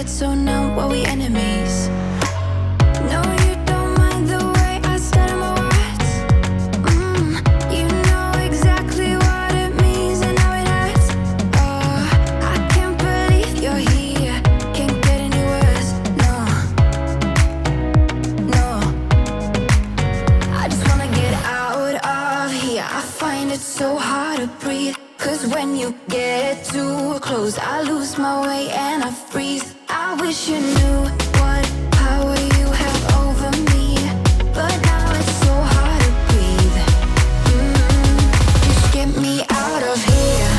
get so numb while we enemies. No, you don't mind the way I stutter my words. You know exactly what it means and how it hurts. Oh, I can't believe you're here. Can't get any worse. No, no. I just wanna get out of here. I find it so hard to breathe. 'Cause when you get too close, I lose my way and I freeze. I wish you knew what power you have over me, but now it's so hard to breathe. Just get me out of here.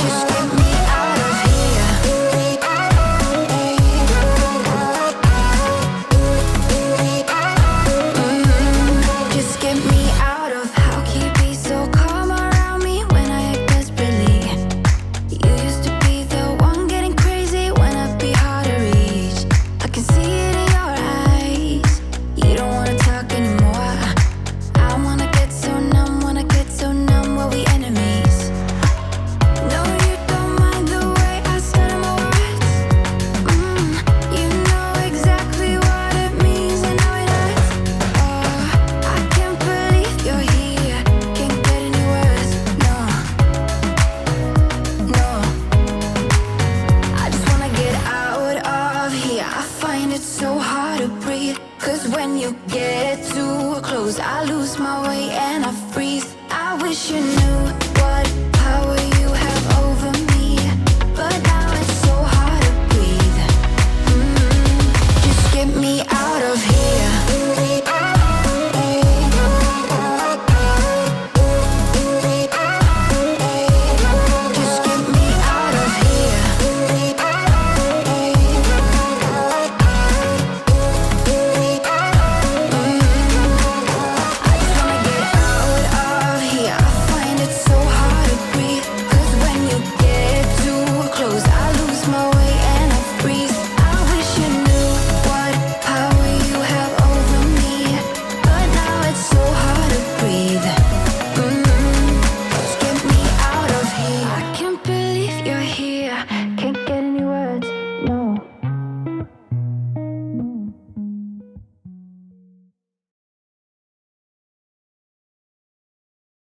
Just get me out of here. Just get me out of. How can you be so calm around me when I act desperately? You used to be the one getting crazy when I'd be hard to reach. I can see it in your eyes. You don't wanna talk anymore. I wanna get so numb while we enemies. No, you don't mind the way I stutter my words. You know exactly what it means and how it hurts. Oh, I can't believe you're here. Can't get any worse. No, no. I just wanna get out of here. I find it so hard to breathe. 'Cause when you get too close, I lose my way and I freeze. I wish you knew